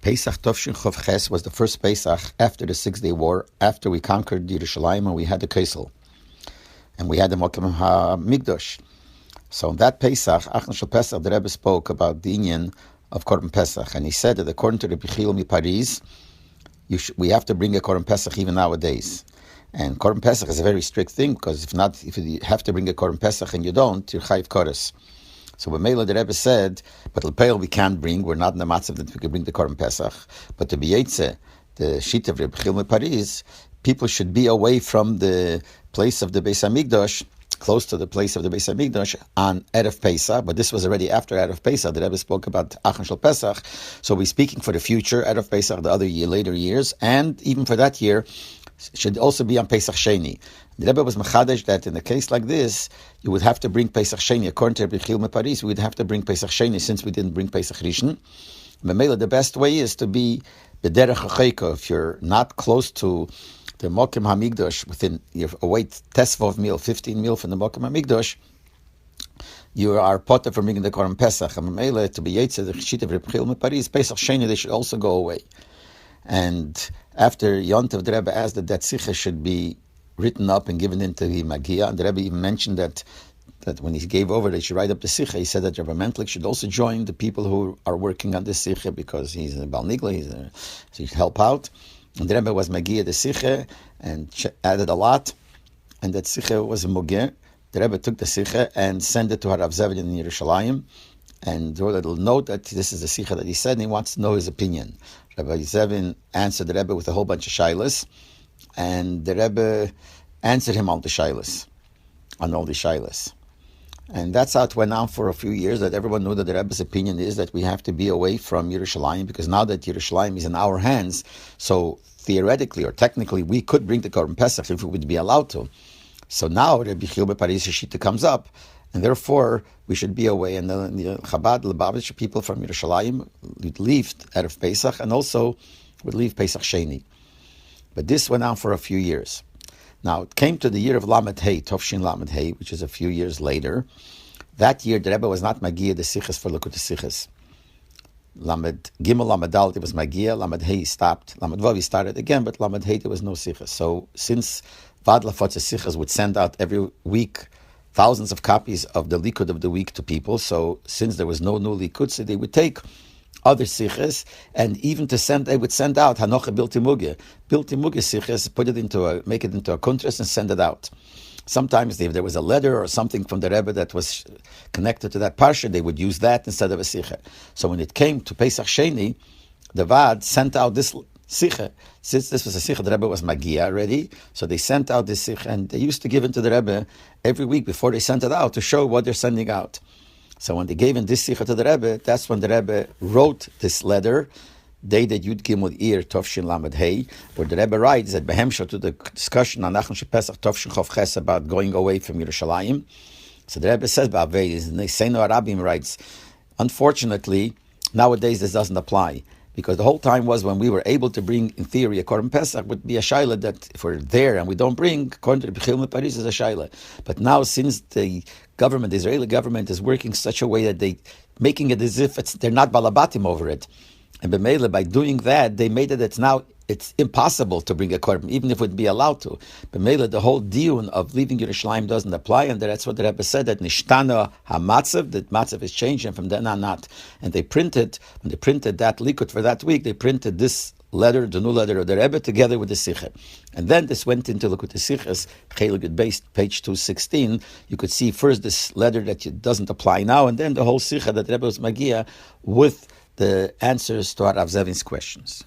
Pesach Tovshin Chov Ches was the first Pesach after the 6-day war, after we conquered Yerushalyim and we had the Kesel. And we had the Mokim HaMikdash. So in that Pesach, Achon Shel Pesach, the Rebbe spoke about the inyan of Korban Pesach. And he said that according to Rabbi Leibel Schapiro, we have to bring a Korban Pesach even nowadays. And Korban Pesach is a very strict thing, because if you have to bring a Korban Pesach and you don't, you're Chayiv Koros. So when Mela the Rebbe said, but L'Peil we can't bring, we're not in the matzav that we can bring the Korban Pesach. But to be Yetze, the sheet of Rabbi Leibel Schapiro, people should be away from the place of the Beis HaMikdash, close to the place of the Beis HaMikdash on Erev Pesach, but this was already after Erev Pesach. The Rebbe spoke about Achon Shel Pesach, so we're speaking for the future, Erev Pesach, the other year, later years, and even for that year, should also be on Pesach Sheni. The Rebbe was mechadesh that in a case like this, you would have to bring Pesach Sheni. According to Rabbi Leibel Schapiro, we would have to bring Pesach Sheni since we didn't bring Pesach Rishon. Memela, the best way is to be b'derech hacheika. If you're not close to the Mokim HaMikdash, within your await tesvov meal, 15 meal from the Mokim HaMikdash, you are potter for bringing the Korban Pesach. And Memela, to be Yetze, the sheet of Rabbi Leibel Schapiro, Pesach Sheni, they should also go away. And after Yontav, the Rebbe asked that Sikha should be written up and given into the Magia. And the Rebbe even mentioned that when he gave over, they should write up the Sikha. He said that Rebbe Mentlik should also join the people who are working on the Sikha, because he's a Bal Nigla, so he should help out. And the Rebbe was Magia the Sikha and added a lot. And that Sikha was a Mugir. The Rebbe took the Sikha and sent it to Harav Zevin in Yerushalayim, and wrote a little note that this is the Sikha that he said, and he wants to know his opinion. Rabbi Zevin answered the Rebbe with a whole bunch of shaylas, and the Rebbe answered him on all the shaylas. And that's how it went on for a few years, that everyone knew that the Rebbe's opinion is that we have to be away from Yerushalayim, because now that Yerushalayim is in our hands, so theoretically or technically we could bring the Korban Pesach if we would be allowed to. So now Rabbi Leibel Schapiro comes up, and therefore we should be away. And the Chabad, Lubavitch people from Yerushalayim would leave Erev Pesach and also would leave Pesach Sheni. But this went on for a few years. Now it came to the year of Lamed Hey, Tovshin Lamed Hey, which is a few years later. That year the Rebbe was not Magia the Sichas for Likutei Sichas. Lamed Gimel Lamed Dalet, it was Magia. Lamed Hey stopped. Lamed Vav started again, but Lamed Hey there was no Sichas. So since Vad Lafotze Sichas would send out every week thousands of copies of the Likud of the week to people, so since there was no new Likud, so they would take other Sichas, and even to send, they would send out Hanocha Bilti Muge Sichas, make it into a contrast and send it out. Sometimes if there was a letter or something from the Rebbe that was connected to that parsha, they would use that instead of a Sicha. So when it came to Pesach Sheni, the Vad sent out this Sicha. Since this was a Sicha, the Rebbe was Magia already, so they sent out this Sicha, and they used to give it to the Rebbe every week before they sent it out to show what they're sending out. So when they gave in this Sicha to the Rebbe, that's when the Rebbe wrote this letter, dated Yud Gimel Ir Tovshin Lamed Hey, where the Rebbe writes that Behemsha to the discussion on Achon Shel Pesach Tovshin Chov Ches about going away from Yerushalayim. So the Rebbe says, Ba'avei, and Seino Arabim writes, unfortunately, nowadays this doesn't apply. Because the whole time was when we were able to bring, in theory, a Korban Pesach would be a shayla that if we're there and we don't bring, according to the Bechil Meparis, is a shayla. But now, since the government, the Israeli government, is working such a way that they making it as if they're not balabatim over it, and b'meila, by doing that, they made it it's impossible to bring a korban, even if it would be allowed to. B'meila, the whole diun of leaving Yerushalayim doesn't apply, and that's what the Rebbe said, that nishtana hamatzav, that matzav is changed, and from then on not. And when they printed that likud for that week, they printed this letter, the new letter of the Rebbe, together with the Sikha. And then this went into Likutei Sichas, Chelik based page 216. You could see first this letter that doesn't apply now, and then the whole Sikha that the Rebbe was Magia with the answers to Rav Zevin's questions.